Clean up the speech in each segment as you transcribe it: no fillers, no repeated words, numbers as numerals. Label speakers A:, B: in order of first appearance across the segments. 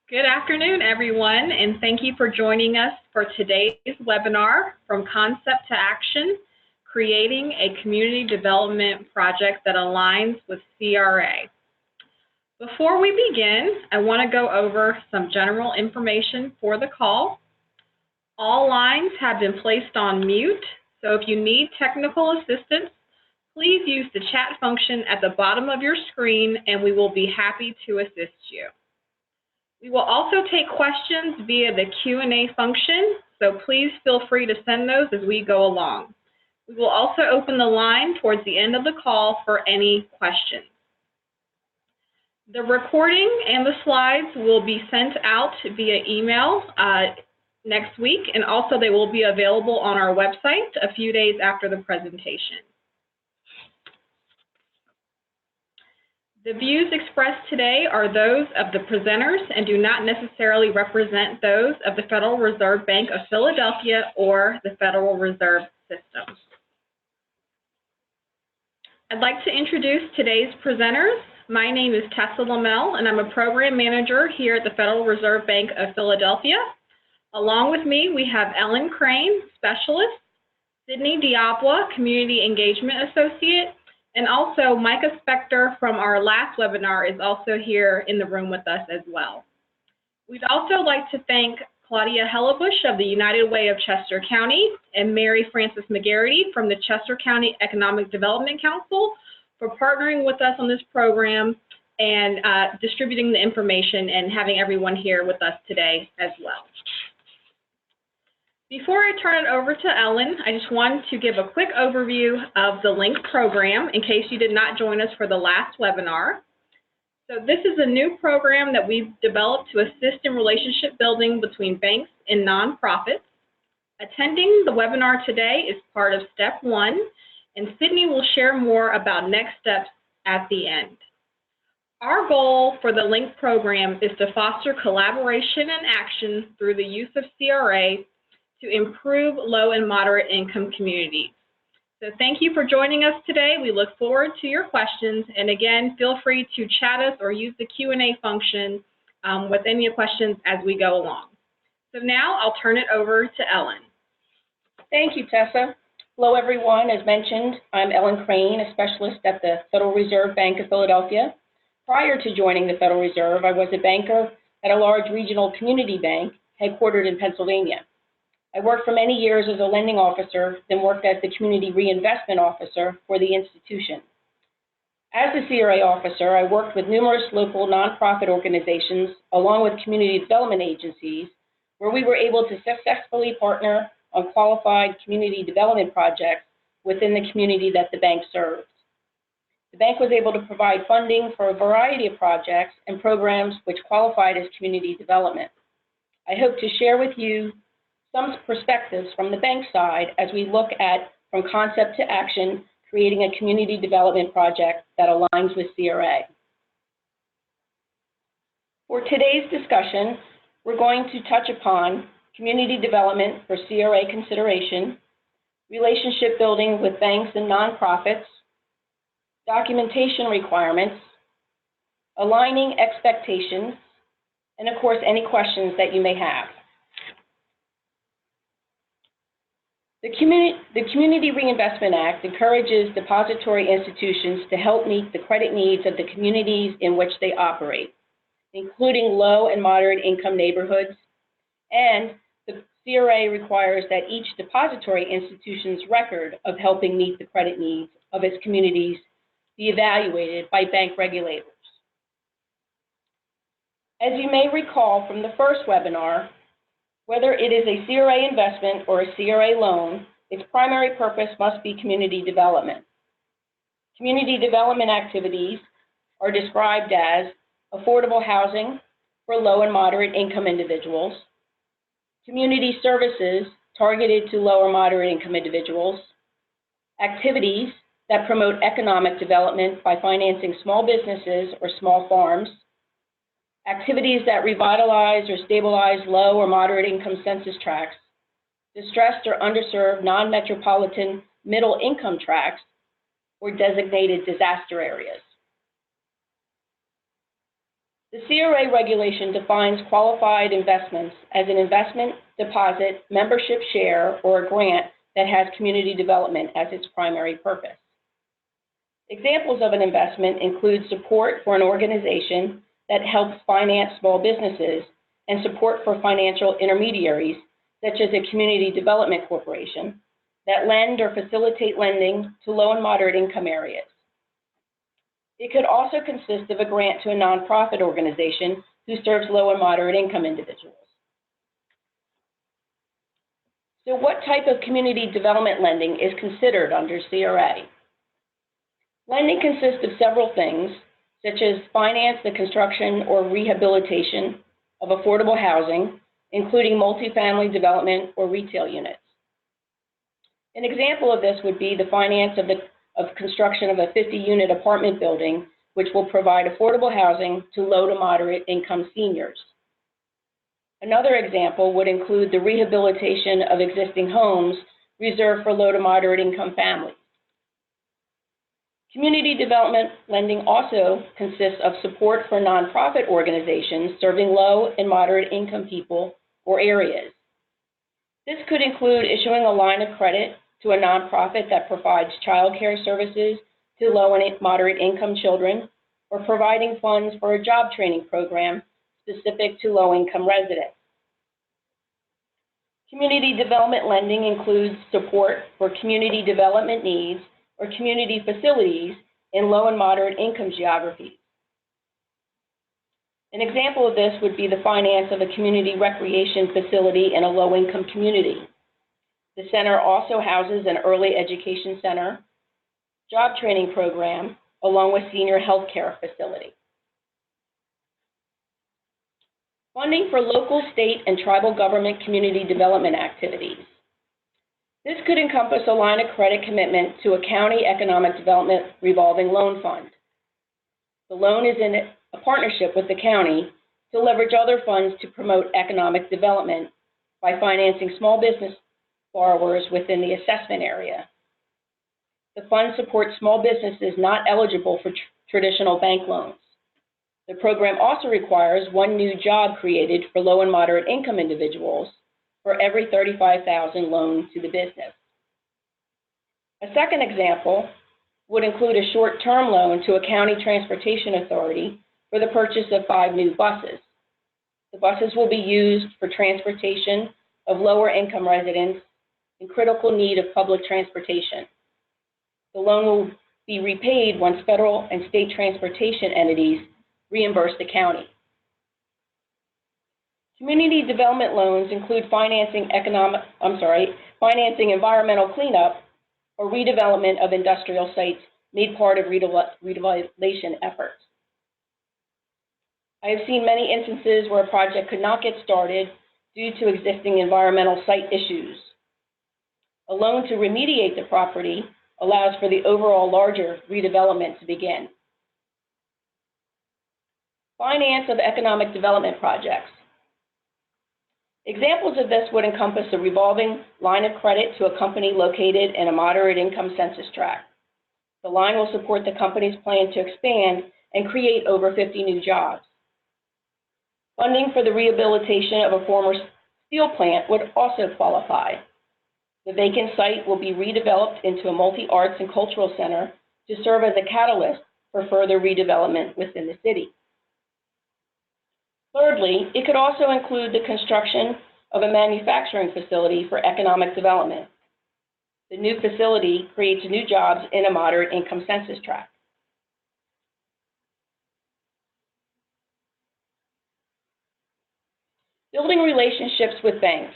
A: Good afternoon, everyone, and thank you for joining us for today's webinar, From Concept to Action, Creating a Community Development Project that Aligns with CRA. Before we begin, I want to go over some general information for the call. All lines have been placed on mute, so if you need technical assistance, please use the chat function at the bottom of your screen and we will be happy to assist you. We will also take questions via the Q&A function, so please feel free to send those as we go along. We will also open the line towards the end of the call for any questions. The recording and the slides will be sent out via email next week, and also they will be available on our website a few days after the presentation. The views expressed today are those of the presenters and do not necessarily represent those of the Federal Reserve Bank of Philadelphia or the Federal Reserve System. I'd like to introduce today's presenters. My name is Tessa Lamel, and I'm a program manager here at the Federal Reserve Bank of Philadelphia. Along with me, we have Ellen Crane, specialist, Sydney Diabla, community engagement associate, and also Micah Spector from our last webinar is also here in the room with us as well. We'd also like to thank Claudia Hellebush of the United Way of Chester County and Mary Frances McGarity from the Chester County Economic Development Council for partnering with us on this program and distributing the information and having everyone here with us today as well. Before I turn it over to Ellen, I just wanted to give a quick overview of the LINK program in case you did not join us for the last webinar. So this is a new program that we've developed to assist in relationship building between banks and nonprofits. Attending the webinar today is part of step 1, and Sydney will share more about next steps at the end. Our goal for the LINK program is to foster collaboration and action through the use of CRA to improve low and moderate income communities. So thank you for joining us today. We look forward to your questions. And again, feel free to chat us or use the Q&A function with any questions as we go along. So now I'll turn it over to Ellen.
B: Thank you, Tessa. Hello, everyone. As mentioned, I'm Ellen Crane, a specialist at the Federal Reserve Bank of Philadelphia. Prior to joining the Federal Reserve, I was a banker at a large regional community bank headquartered in Pennsylvania. I worked for many years as a lending officer, then worked as the community reinvestment officer for the institution. As a CRA officer, I worked with numerous local nonprofit organizations along with community development agencies where we were able to successfully partner on qualified community development projects within the community that the bank serves. The bank was able to provide funding for a variety of projects and programs which qualified as community development. I hope to share with you some perspectives from the bank side as we look at from concept to action, creating a community development project that aligns with CRA. For today's discussion, we're going to touch upon community development for CRA consideration, relationship building with banks and nonprofits, documentation requirements, aligning expectations, and of course, any questions that you may have. The Community Reinvestment Act encourages depository institutions to help meet the credit needs of the communities in which they operate, including low and moderate income neighborhoods, and the CRA requires that each depository institution's record of helping meet the credit needs of its communities be evaluated by bank regulators. As you may recall from the first webinar, whether it is a CRA investment or a CRA loan, its primary purpose must be community development. Community development activities are described as affordable housing for low and moderate income individuals, community services targeted to low or moderate income individuals, activities that promote economic development by financing small businesses or small farms, activities that revitalize or stabilize low or moderate income census tracts, distressed or underserved non-metropolitan middle income tracts, or designated disaster areas. The CRA regulation defines qualified investments as an investment, deposit, membership share, or a grant that has community development as its primary purpose. Examples of an investment include support for an organization that helps finance small businesses and support for financial intermediaries, such as a community development corporation, that lend or facilitate lending to low and moderate income areas. It could also consist of a grant to a nonprofit organization who serves low and moderate income individuals. So what type of community development lending is considered under CRA? Lending consists of several things, such as finance the construction or rehabilitation of affordable housing, including multifamily development or retail units. An example of this would be the finance of construction of a 50-unit apartment building, which will provide affordable housing to low to moderate income seniors. Another example would include the rehabilitation of existing homes reserved for low to moderate income families. Community development lending also consists of support for nonprofit organizations serving low and moderate income people or areas. This could include issuing a line of credit to a nonprofit that provides child care services to low and moderate income children, or providing funds for a job training program specific to low-income residents. Community development lending includes support for community development needs or community facilities in low and moderate income geographies. An example of this would be the finance of a community recreation facility in a low-income community. The center also houses an early education center, job training program, along with senior health care facility. Funding for local, state, and tribal government community development activities. This could encompass a line of credit commitment to a county economic development revolving loan fund. The loan is in a partnership with the county to leverage other funds to promote economic development by financing small business borrowers within the assessment area. The fund supports small businesses not eligible for traditional bank loans. The program also requires one new job created for low and moderate income individuals for every $35,000 loaned to the business. A second example would include a short-term loan to a county transportation authority for the purchase of 5 new buses. The buses will be used for transportation of lower income residents in critical need of public transportation. The loan will be repaid once federal and state transportation entities reimburse the county. Community development loans include financing environmental cleanup or redevelopment of industrial sites made part of revitalization efforts. I have seen many instances where a project could not get started due to existing environmental site issues. A loan to remediate the property allows for the overall larger redevelopment to begin. Finance of economic development projects. Examples of this would encompass a revolving line of credit to a company located in a moderate income census tract. The line will support the company's plan to expand and create over 50 new jobs. Funding for the rehabilitation of a former steel plant would also qualify. The vacant site will be redeveloped into a multi-arts and cultural center to serve as a catalyst for further redevelopment within the city. Thirdly, it could also include the construction of a manufacturing facility for economic development. The new facility creates new jobs in a moderate income census tract. Building relationships with banks.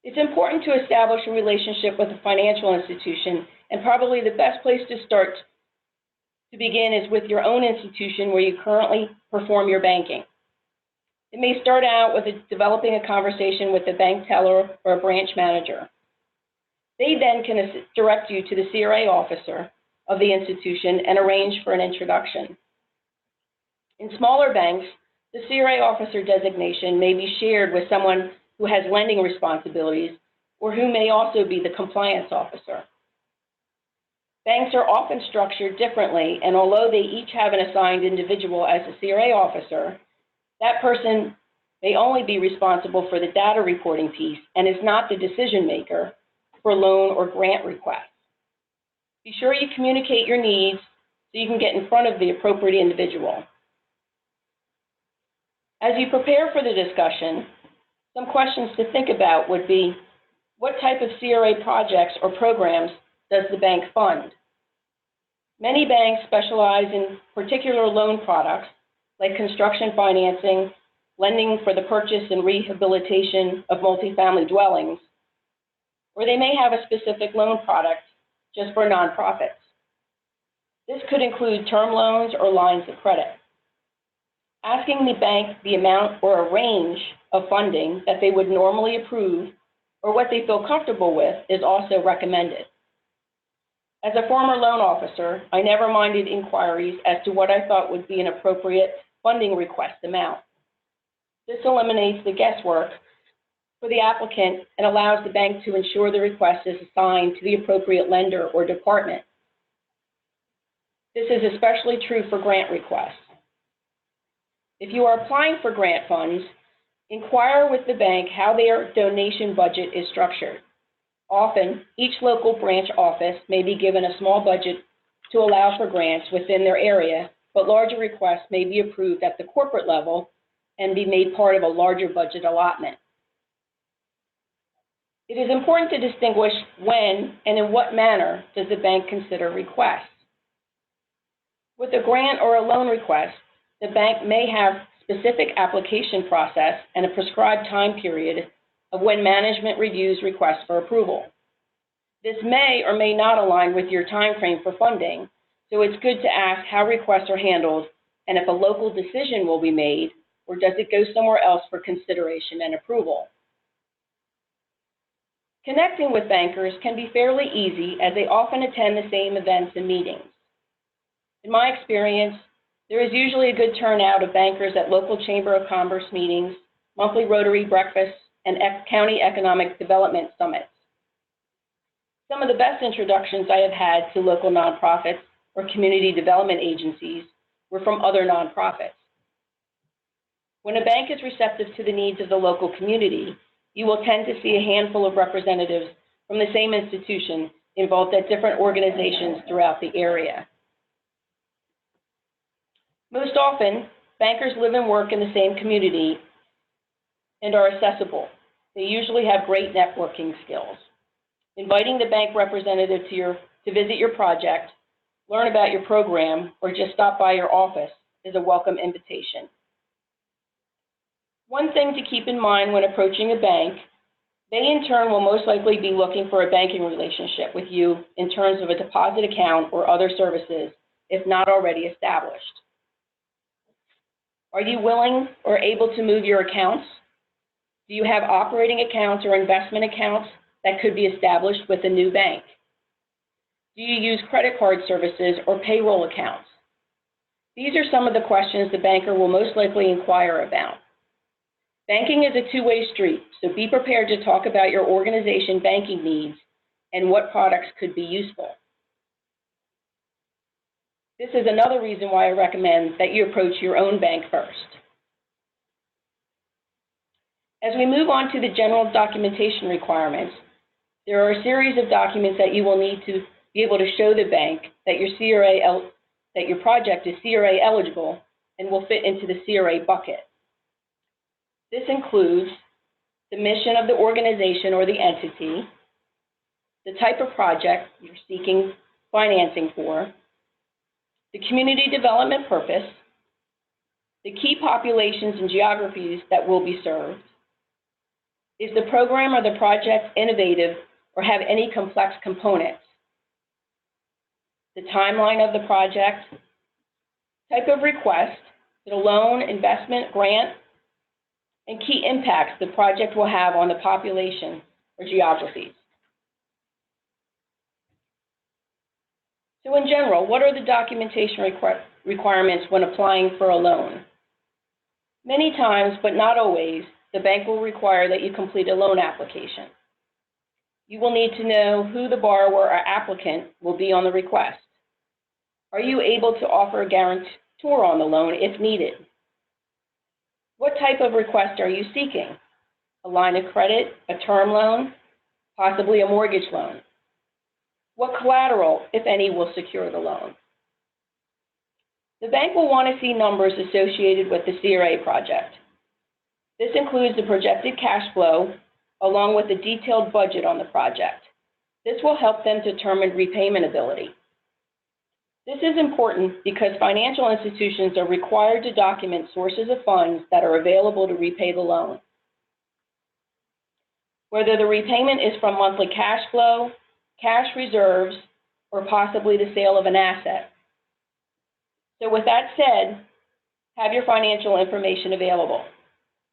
B: It's important to establish a relationship with a financial institution, and probably the best place to start to begin is with your own institution where you currently perform your banking. It may start out with developing a conversation with the bank teller or a branch manager. They then can direct you to the CRA officer of the institution and arrange for an introduction. In smaller banks, the CRA officer designation may be shared with someone who has lending responsibilities or who may also be the compliance officer. Banks are often structured differently, and although they each have an assigned individual as a CRA officer, that person may only be responsible for the data reporting piece and is not the decision maker for loan or grant requests. Be sure you communicate your needs so you can get in front of the appropriate individual. As you prepare for the discussion, some questions to think about would be, what type of CRA projects or programs does the bank fund? Many banks specialize in particular loan products like construction financing, lending for the purchase and rehabilitation of multifamily dwellings, or they may have a specific loan product just for nonprofits. This could include term loans or lines of credit. Asking the bank the amount or a range of funding that they would normally approve or what they feel comfortable with is also recommended. As a former loan officer, I never minded inquiries as to what I thought would be an appropriate funding request amount. This eliminates the guesswork for the applicant and allows the bank to ensure the request is assigned to the appropriate lender or department. This is especially true for grant requests. If you are applying for grant funds, inquire with the bank how their donation budget is structured. Often, each local branch office may be given a small budget to allow for grants within their area, but larger requests may be approved at the corporate level and be made part of a larger budget allotment. It is important to distinguish when and in what manner does the bank consider requests. With a grant or a loan request, the bank may have specific application process and a prescribed time period of when management reviews requests for approval. This may or may not align with your time frame for funding, so it's good to ask how requests are handled and if a local decision will be made, or does it go somewhere else for consideration and approval. Connecting with bankers can be fairly easy as they often attend the same events and meetings. In my experience, there is usually a good turnout of bankers at local Chamber of Commerce meetings, monthly Rotary breakfasts, and county economic development summits. Some of the best introductions I have had to local nonprofits or community development agencies were from other nonprofits. When a bank is receptive to the needs of the local community, you will tend to see a handful of representatives from the same institution involved at different organizations throughout the area. Most often, bankers live and work in the same community and are accessible. They usually have great networking skills. Inviting the bank representative to visit your project, learn about your program, or just stop by your office is a welcome invitation. One thing to keep in mind when approaching a bank, they in turn will most likely be looking for a banking relationship with you in terms of a deposit account or other services, if not already established. Are you willing or able to move your accounts? Do you have operating accounts or investment accounts that could be established with a new bank? Do you use credit card services or payroll accounts? These are some of the questions the banker will most likely inquire about. Banking is a two-way street, so be prepared to talk about your organization banking needs and what products could be useful. This is another reason why I recommend that you approach your own bank first. As we move on to the general documentation requirements, there are a series of documents that you will need to be able to show the bank that your project is CRA eligible and will fit into the CRA bucket. This includes the mission of the organization or the entity, the type of project you're seeking financing for, the community development purpose, the key populations and geographies that will be served, is the program or the project innovative or have any complex components, the timeline of the project, type of request, is it a loan, investment, grant, and key impacts the project will have on the population or geographies. So in general, what are the documentation requirements when applying for a loan? Many times, but not always, the bank will require that you complete a loan application. You will need to know who the borrower or applicant will be on the request. Are you able to offer a guarantor on the loan if needed? What type of request are you seeking? A line of credit, a term loan, possibly a mortgage loan? What collateral, if any, will secure the loan? The bank will want to see numbers associated with the CRA project. This includes the projected cash flow along with a detailed budget on the project. This will help them determine repayment ability. This is important because financial institutions are required to document sources of funds that are available to repay the loan. Whether the repayment is from monthly cash flow, cash reserves, or possibly the sale of an asset. So with that said, have your financial information available.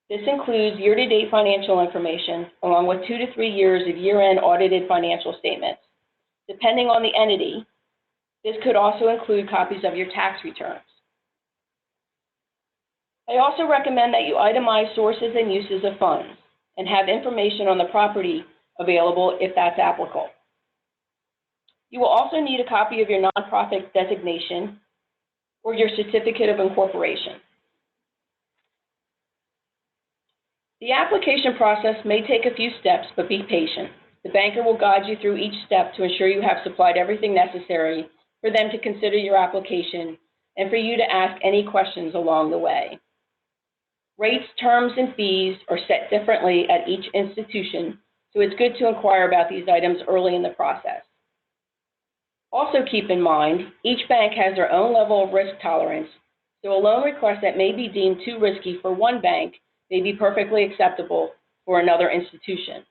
B: This includes year-to-date financial information along with 2 to 3 years of year-end audited financial statements. Depending on the entity, this could also include copies of your tax returns. I also recommend that you itemize sources and uses of funds and have information on the property available if that's applicable. You will also need a copy of your nonprofit designation or your certificate of incorporation. The application process may take a few steps, but be patient. The banker will guide you through each step to ensure you have supplied everything necessary for them to consider your application and for you to ask any questions along the way. Rates, terms, and fees are set differently at each institution, so it's good to inquire about these items early in the process. Also keep in mind, each bank has their own level of risk tolerance, so a loan request that may be deemed too risky for one bank may be perfectly acceptable for another institution.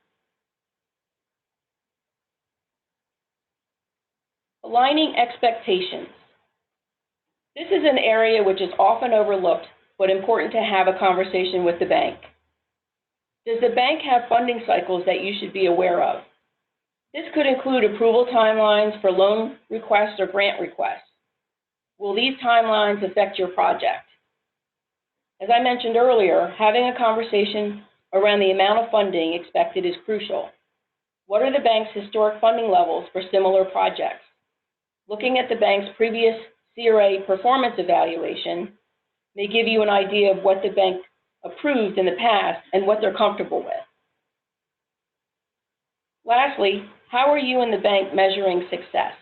B: Aligning expectations. This is an area which is often overlooked, but important to have a conversation with the bank. Does the bank have funding cycles that you should be aware of? This could include approval timelines for loan requests or grant requests. Will these timelines affect your project? As I mentioned earlier, having a conversation around the amount of funding expected is crucial. What are the bank's historic funding levels for similar projects? Looking at the bank's previous CRA performance evaluation may give you an idea of what the bank approved in the past and what they're comfortable with. Lastly, how are you and the bank measuring success?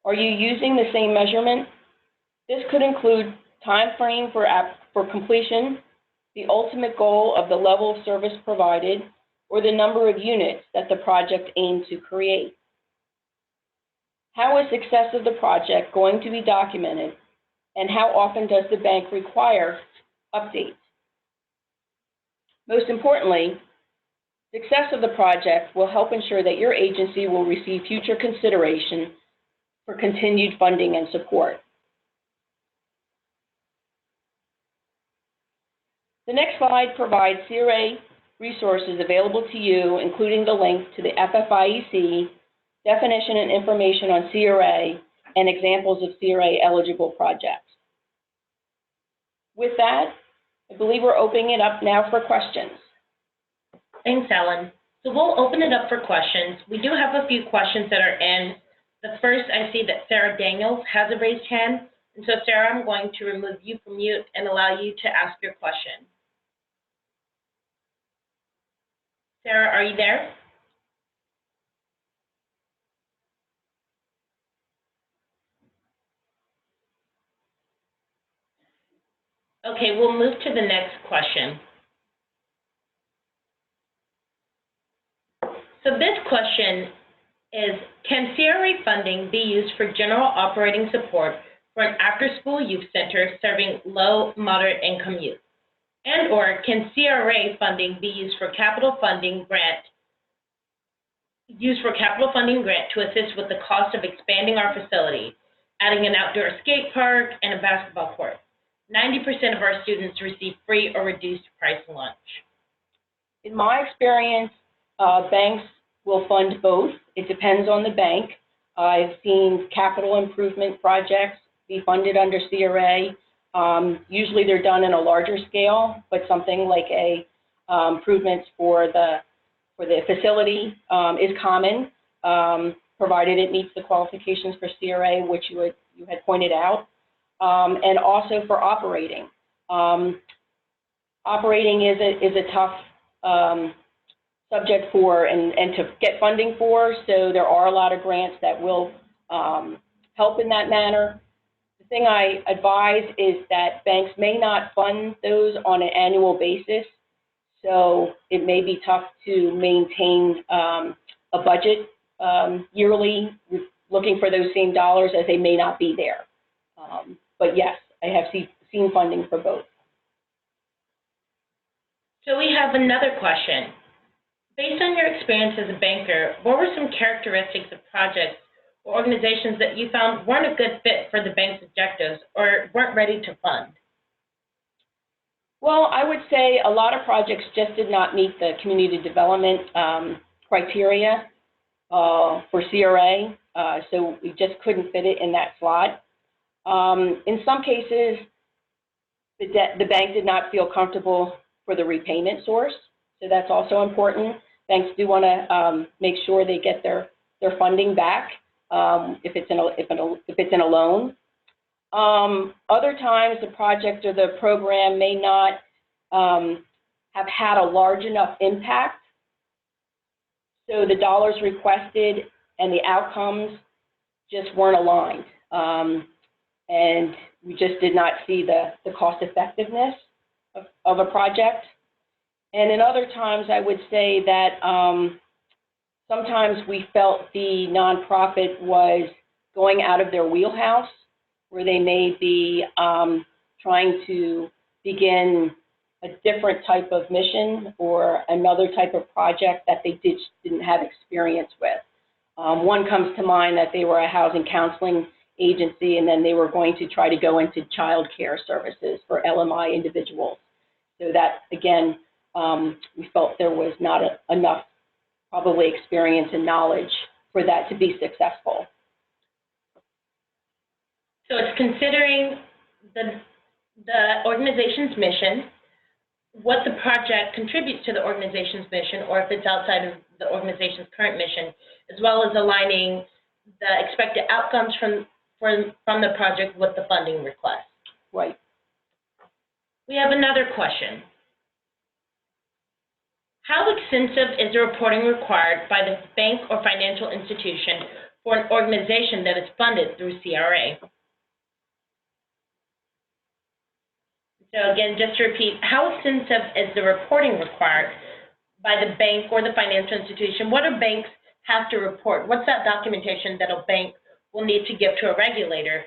B: Are you using the same measurement? This could include time frame for completion, the ultimate goal of the level of service provided, or the number of units that the project aims to create. How is success of the project going to be documented, and how often does the bank require updates? Most importantly, success of the project will help ensure that your agency will receive future consideration for continued funding and support. The next slide provides CRA resources available to you, including the link to the FFIEC, definition and information on CRA, and examples of CRA-eligible projects. With that, I believe we're opening it up now for questions.
C: Thanks, Ellen. So we'll open it up for questions. We do have a few questions that are in. The first, I see that Sarah Daniels has a raised hand. And so, Sarah, I'm going to remove you from mute and allow you to ask your question. Sarah, are you there? Okay, we'll move to the next question. So this question is, can CRA funding be used for general operating support for an after-school youth center serving low, moderate income youth? And or can CRA funding be used for capital funding grant to assist with the cost of expanding our facility, adding an outdoor skate park and a basketball court? 90% of our students receive free or reduced price lunch.
B: In my experience, banks will fund both. It depends on the bank. I've seen capital improvement projects be funded under CRA. Usually they're done in a larger scale, but something like improvements for the the facility is common, provided it meets the qualifications for CRA, which you had pointed out, and also for operating. Operating is a tough subject for and to get funding for, so there are a lot of grants that will help in that manner. The thing I advise is that banks may not fund those on an annual basis, so it may be tough to maintain a budget yearly, looking for those same dollars, as they may not be there. But yes, I have seen funding for both.
C: So we have another question. Based on your experience as a banker, what were some characteristics of projects or organizations that you found weren't a good fit for the bank's objectives or weren't ready to fund?
B: Well, I would say a lot of projects just did not meet the community development criteria for CRA, so we just couldn't fit it in that slot. In some cases, the bank did not feel comfortable for the repayment source, so that's also important. Banks do want to make sure they get their funding back if it's in a loan. Other times, the project or the program may not have had a large enough impact, so the dollars requested and the outcomes just weren't aligned, and we just did not see the cost effectiveness of a project. And in other times, I would say that sometimes we felt the nonprofit was going out of their wheelhouse, where they may be trying to begin a different type of mission or another type of project that they didn't have experience with. One comes to mind that they were a housing counseling agency, and then they were going to try to go into child care services for LMI individuals. So that, again, we felt there was not enough probably experience and knowledge for that to be successful.
C: So it's considering the organization's mission, what the project contributes to the organization's mission, or if it's outside of the organization's current mission, as well as aligning the expected outcomes from the project with the funding request.
B: Right.
C: We have another question. How extensive is the reporting required by the bank or financial institution for an organization that is funded through CRA? So again, just to repeat, how extensive is the reporting required by the bank or the financial institution? What do banks have to report? What's that documentation that a bank will need to give to a regulator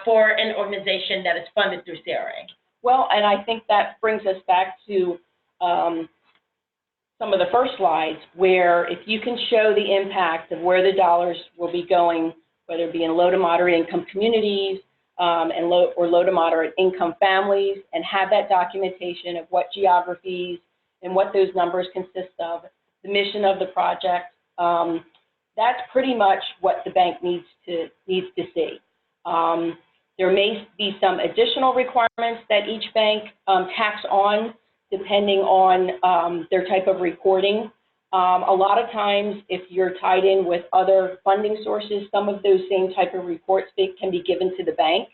C: for an organization that is funded through CRA?
B: Well, and I think that brings us back to some of the first slides, where if you can show the impact of where the dollars will be going, whether it be in low to moderate income communities and low to moderate income families, and have that documentation of what geographies and what those numbers consist of, the mission of the project, that's pretty much what the bank needs to see. There may be some additional requirements that each bank tacks on, depending on their type of reporting. A lot of times, if you're tied in with other funding sources, some of those same type of reports can be given to the bank,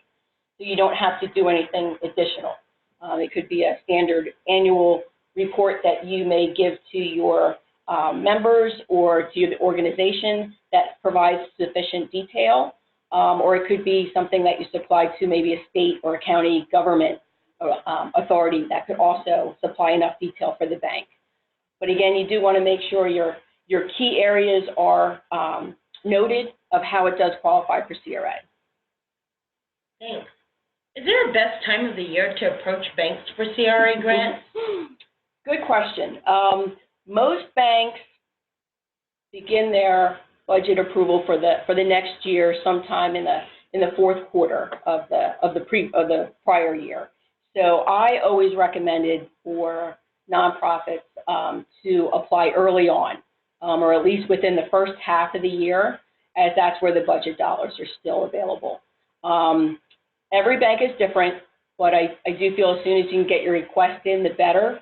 B: so you don't have to do anything additional. It could be a standard annual report that you may give to your members or to the organization that provides sufficient detail, or it could be something that you supply to maybe a state or a county government authority that could also supply enough detail for the bank. But again, you do want to make sure your key areas are noted of how it does qualify for CRA.
C: Thanks. Is there a best time of the year to approach banks for CRA grants?
B: Good question. Most banks begin their budget approval for the next year sometime in the fourth quarter of the prior year. So I always recommended for nonprofits to apply early on, or at least within the first half of the year, as that's where the budget dollars are still available. Every bank is different, but I do feel as soon as you can get your request in, the better,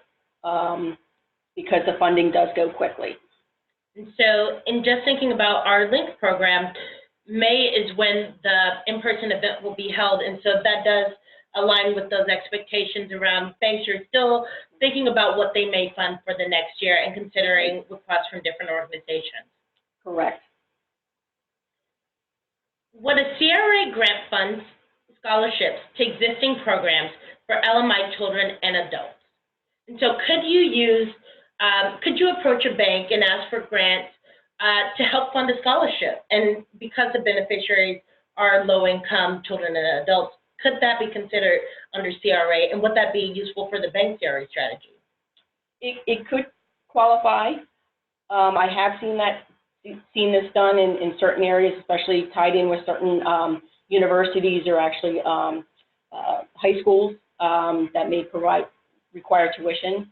B: because the funding does go quickly.
C: And so in just thinking about our LINK program, May is when the in-person event will be held, and so that does align with those expectations around banks who are still thinking about what they may fund for the next year and considering requests from different organizations.
B: Correct.
C: What a CRA grant funds scholarships to existing programs for LMI children and adults. And so could you approach a bank and ask for grants to help fund a scholarship? And because the beneficiaries are low-income children and adults, could that be considered under CRA, and would that be useful for the bank CRA strategy?
B: It could qualify. I have seen this done in certain areas, especially tied in with certain universities or actually high schools that may require tuition.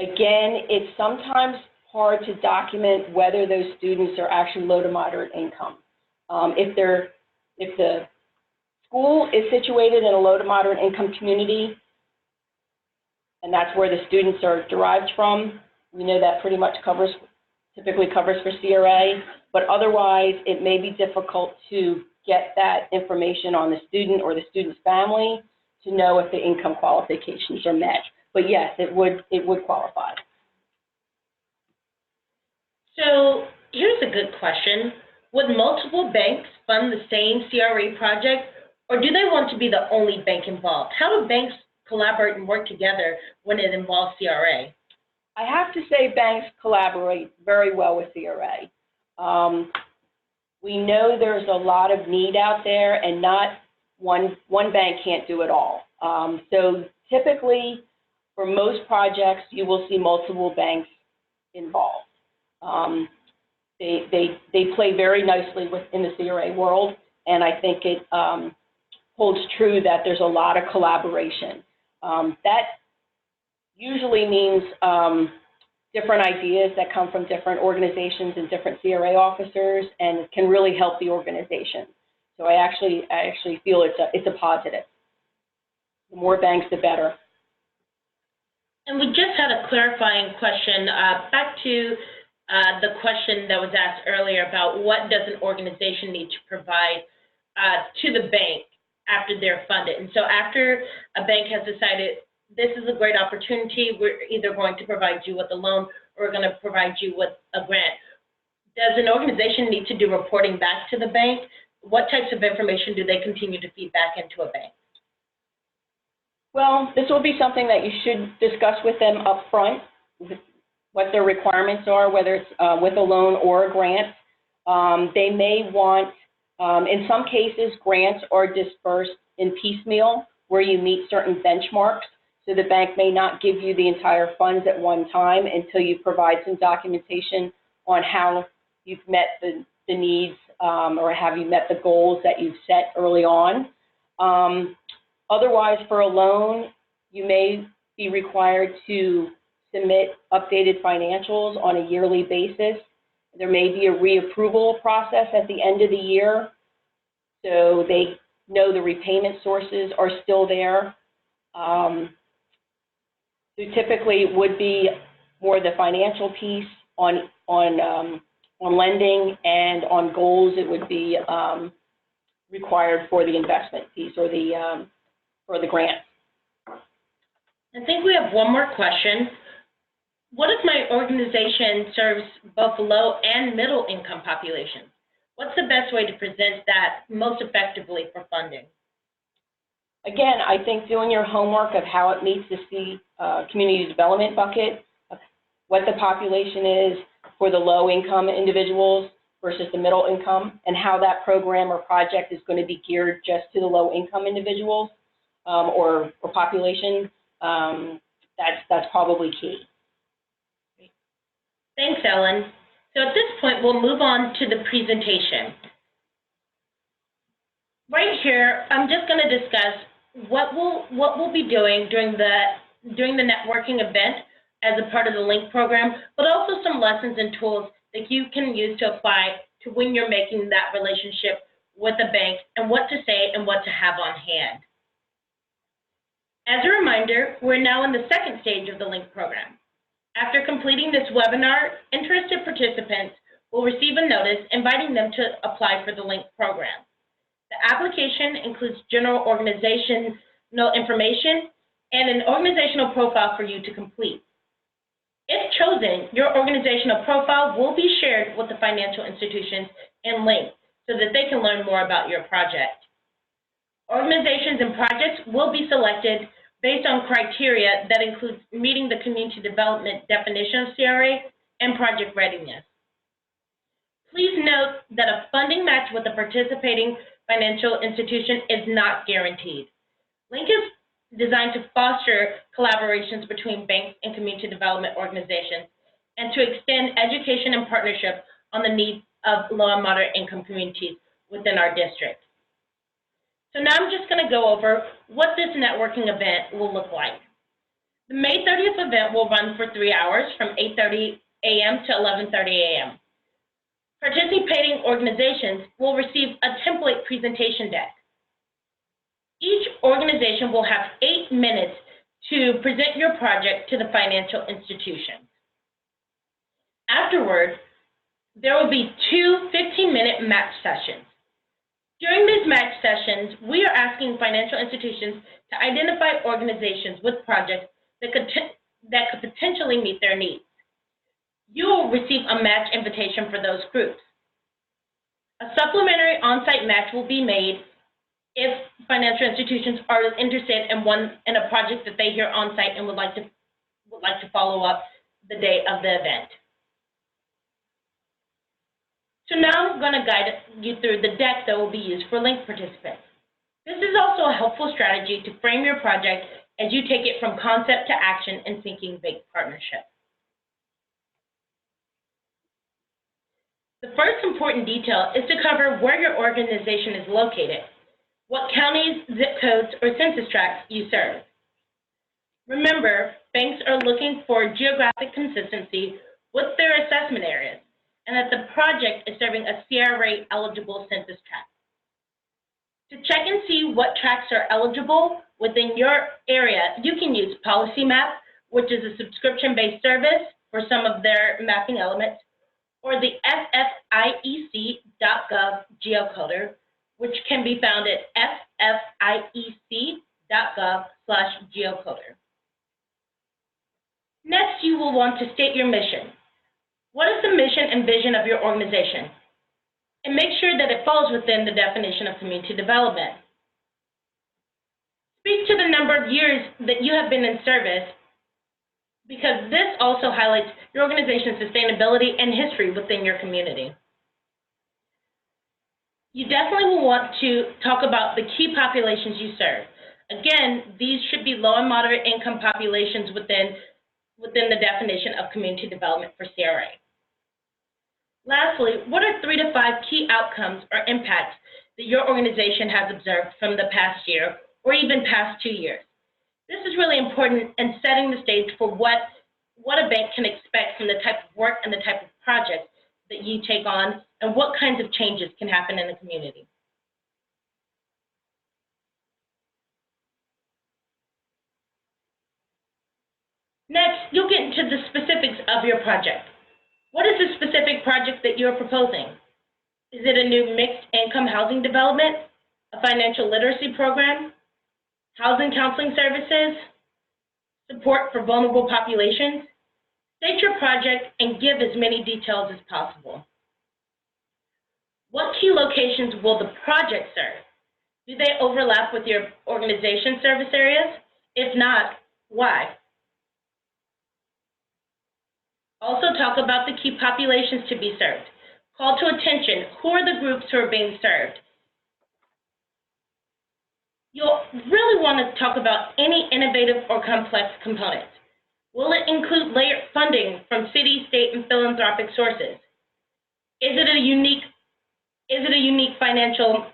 B: Again, it's sometimes hard to document whether those students are actually low to moderate income. If the school is situated in a low to moderate income community, and that's where the students are derived from, we know that pretty much typically covers for CRA, but otherwise it may be difficult to get that information on the student or the student's family to know if the income qualifications are met. But yes, it would qualify.
C: So here's a good question. Would multiple banks fund the same CRA project, or do they want to be the only bank involved? How do banks collaborate and work together when it involves CRA?
B: I have to say banks collaborate very well with CRA. We know there's a lot of need out there, and not one bank can't do it all. So typically, for most projects, you will see multiple banks involved. They play very nicely within the CRA world, and I think it holds true that there's a lot of collaboration. That usually means different ideas that come from different organizations and different CRA officers, and can really help the organization. So I actually feel it's a positive. The more banks, the better.
C: And we just had a clarifying question back to the question that was asked earlier about what does an organization need to provide to the bank after they're funded. And so after a bank has decided this is a great opportunity, we're either going to provide you with a loan or we're going to provide you with a grant. Does an organization need to do reporting back to the bank? What types of information do they continue to feed back into a bank?
B: Well, this will be something that you should discuss with them up front, what their requirements are, whether it's with a loan or a grant. They may want, in some cases, grants are dispersed in piecemeal where you meet certain benchmarks. So the bank may not give you the entire funds at one time until you provide some documentation on how you've met the needs or have you met the goals that you've set early on. Otherwise, for a loan, you may be required to submit updated financials on a yearly basis. There may be a reapproval process at the end of the year, so they know the repayment sources are still there. So typically it would be more the financial piece on lending, and on goals it would be required for the investment piece or the grant.
C: I think we have one more question. What if my organization serves both low and middle income populations? What's the best way to present that most effectively for funding?
B: Again, I think doing your homework of how it meets the community development bucket, of what the population is for the low income individuals versus the middle income, and how that program or project is going to be geared just to the low income individuals or population, that's probably key.
C: Thanks, Ellen. So at this point, we'll move on to the presentation. Right here, I'm just going to discuss what we'll be doing during the networking event as a part of the LINK program, but also some lessons and tools that you can use to apply to when you're making that relationship with a bank, and what to say and what to have on hand. As a reminder, we're now in the second stage of the LINK program. After completing this webinar, interested participants will receive a notice inviting them to apply for the LINK program. The application includes general organizational information and an organizational profile for you to complete. If chosen, your organizational profile will be shared with the financial institutions in LINK so that they can learn more about your project. Organizations and projects will be selected based on criteria that includes meeting the community development definition of CRA and project readiness. Please note that a funding match with a participating financial institution is not guaranteed. LINK is designed to foster collaborations between banks and community development organizations and to extend education and partnership on the needs of low and moderate income communities within our district. So now I'm just going to go over what this networking event will look like. The May 30th event will run for 3 hours from 8:30 a.m. to 11:30 a.m. Participating organizations will receive a template presentation deck. Each organization will have 8 minutes to present your project to the financial institution. Afterwards, there will be 2 15-minute match sessions. During these match sessions, we are asking financial institutions to identify organizations with projects that could potentially meet their needs. You will receive a match invitation for those groups. A supplementary on-site match will be made if financial institutions are interested in a project that they hear on-site and would like to follow up the day of the event. So now I'm going to guide you through the deck that will be used for LINK participants. This is also a helpful strategy to frame your project as you take it from concept to action in seeking bank partnership. The first important detail is to cover where your organization is located, what counties, zip codes, or census tracts you serve. Remember, banks are looking for geographic consistency with their assessment areas, and that the project is serving a CRA-eligible census tract. To check and see what tracts are eligible within your area, you can use PolicyMap, which is a subscription-based service for some of their mapping elements, or the ffiec.gov geocoder, which can be found at ffiec.gov/geocoder. Next, you will want to state your mission. What is the mission and vision of your organization? And make sure that it falls within the definition of community development. Speak to the number of years that you have been in service, because this also highlights your organization's sustainability and history within your community. You definitely will want to talk about the key populations you serve. Again, these should be low and moderate income populations within the definition of community development for CRA. Lastly, what are 3 to 5 key outcomes or impacts that your organization has observed from the past year or even past 2 years? This is really important in setting the stage for what a bank can expect from the type of work and the type of projects that you take on and what kinds of changes can happen in the community. Next, you'll get into the specifics of your project. What is the specific project that you're proposing? Is it a new mixed income housing development, a financial literacy program, housing counseling services, support for vulnerable populations? State your project and give as many details as possible. What key locations will the project serve? Do they overlap with your organization's service areas? If not, why? Also talk about the key populations to be served. Call to attention, who are the groups who are being served? You'll really want to talk about any innovative or complex components. Will it include layered funding from city, state, and philanthropic sources? Is it a unique financial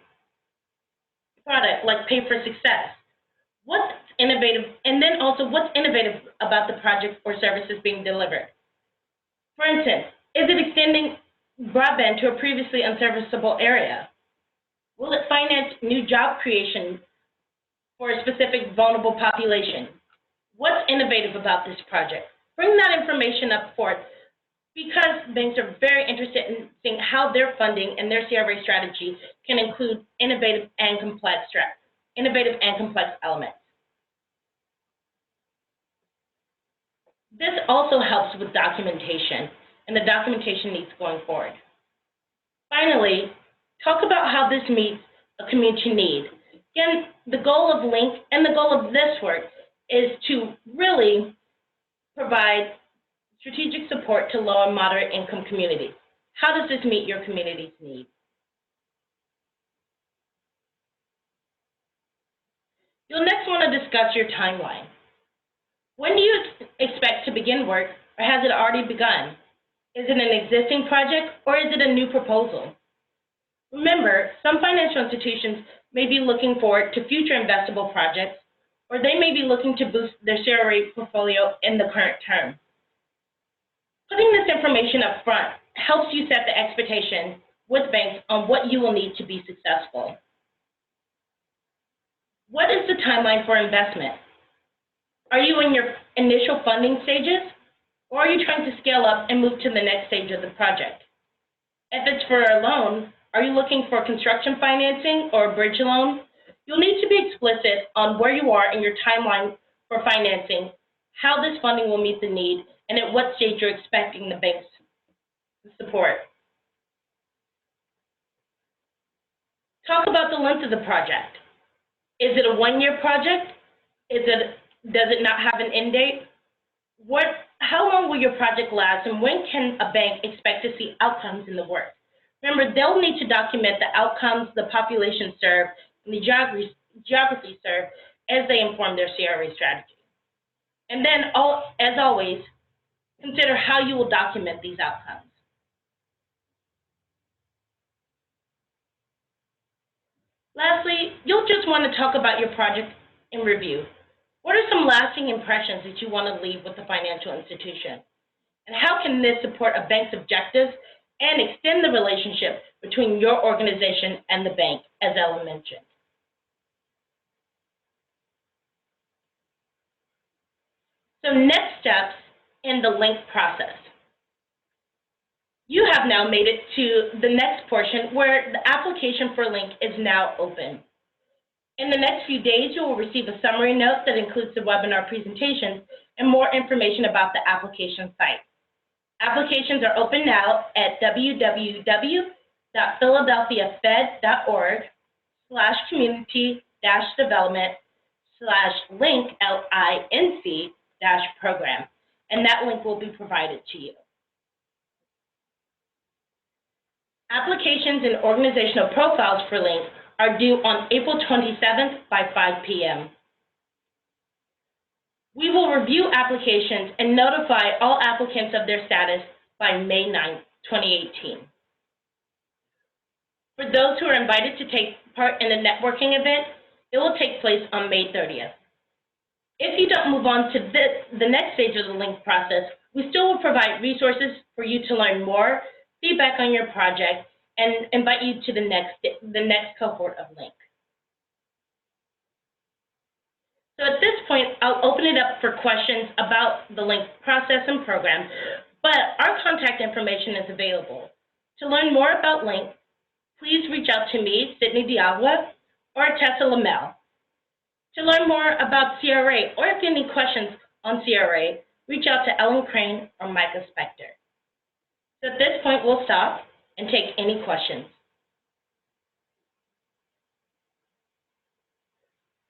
C: product like Pay for Success? What's innovative, and then also what's innovative about the project or services being delivered? For instance, is it extending broadband to a previously unserviceable area? Will it finance new job creation for a specific vulnerable population? What's innovative about this project? Bring that information up forth because banks are very interested in seeing how their funding and their CRA strategy can include innovative and complex elements. This also helps with documentation and the documentation needs going forward. Finally, talk about how this meets a community need. Again, the goal of LINC and the goal of this work is to really provide strategic support to low and moderate income communities. How does this meet your community's needs? You'll next want to discuss your timeline. When do you expect to begin work, or has it already begun? Is it an existing project, or is it a new proposal? Remember, some financial institutions may be looking forward to future investable projects, or they may be looking to boost their CRA portfolio in the current term. Putting this information up front helps you set the expectation with banks on what you will need to be successful. What is the timeline for investment? Are you in your initial funding stages, or are you trying to scale up and move to the next stage of the project? If it's for a loan, are you looking for construction financing or a bridge loan? You'll need to be explicit on where you are in your timeline for financing, how this funding will meet the need, and at what stage you're expecting the bank's support. Talk about the length of the project. Is it a one-year project? Does it not have an end date? How long will your project last, and when can a bank expect to see outcomes in the work? Remember, they'll need to document the outcomes, the population served, and the geography served as they inform their CRA strategy. And then, as always, consider how you will document these outcomes. Lastly, you'll just want to talk about your project in review. What are some lasting impressions that you want to leave with the financial institution? And how can this support a bank's objectives and extend the relationship between your organization and the bank, as Ellen mentioned? So next steps in the LINC process. You have now made it to the next portion where the application for LINC is now open. In the next few days, you will receive a summary note that includes the webinar presentations and more information about the application site. Applications are open now at www.philadelphia-fed.org/community-development/LINC and that link will be provided to you. Applications and organizational profiles for LINC are due on April 27th by 5 p.m. We will review applications and notify all applicants of their status by May 9, 2018. For those who are invited to take part in the networking event, it will take place on May 30th. If you don't move on to the next stage of the LINC process, we still will provide resources for you to learn more, feedback on your project, and invite you to the next cohort of LINC. So at this point, I'll open it up for questions about the LINC process and program, but our contact information is available. To learn more about LINC, please reach out to me, Sydney Diagua, or Tessa Lamel. To learn more about CRA, or if you have any questions on CRA, reach out to Ellen Crane or Micah Spector. So at this point, we'll stop and take any questions.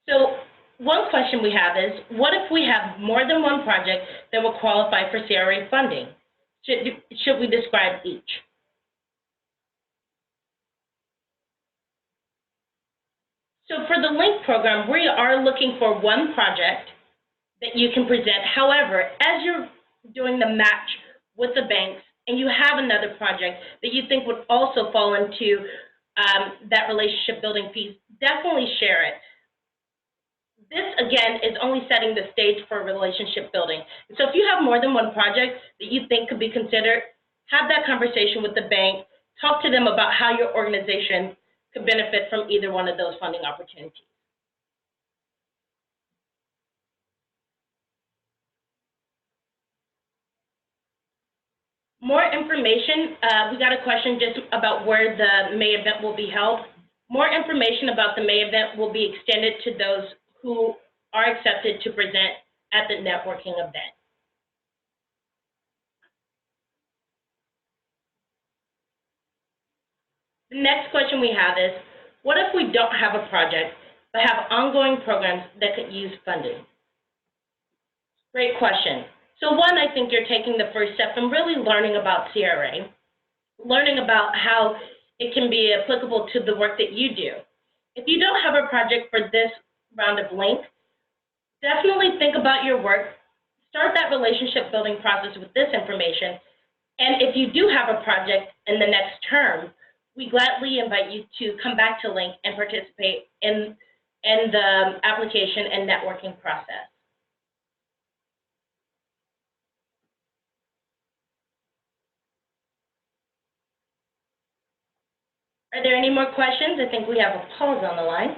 C: So one question we have is, what if we have more than one project that will qualify for CRA funding? Should we describe each? So for the LINC program, we are looking for one project that you can present. However, as you're doing the match with the banks and you have another project that you think would also fall into that relationship building piece, definitely share it. This, again, is only setting the stage for relationship building. So if you have more than one project that you think could be considered, have that conversation with the bank, talk to them about how your organization could benefit from either one of those funding opportunities. More information, we got a question just about where the May event will be held. More information about the May event will be extended to those who are accepted to present at the networking event. The next question we have is, what if we don't have a project but have ongoing programs that could use funding? Great question. So one, I think you're taking the first step in really learning about CRA, learning about how it can be applicable to the work that you do. If you don't have a project for this round of LINC, definitely think about your work, start that relationship building process with this information, and if you do have a project in the next term, we gladly invite you to come back to LINC and participate in the application and networking process. Are there any more questions? I think we have a pause on the line.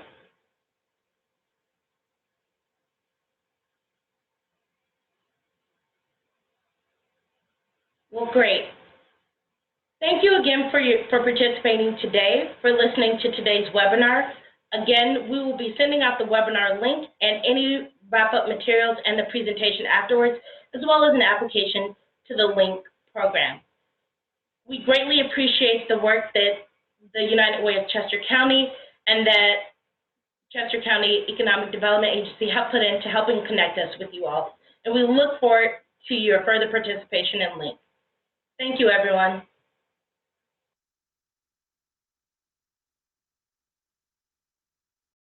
C: Well, great. Thank you again for participating today, for listening to today's webinar. Again, we will be sending out the webinar link and any wrap-up materials and the presentation afterwards, as well as an application to the LINC program. We greatly appreciate the work that the United Way of Chester County and that Chester County Economic Development Agency have put into helping connect us with you all. And we look forward to your further participation in LINC. Thank you, everyone.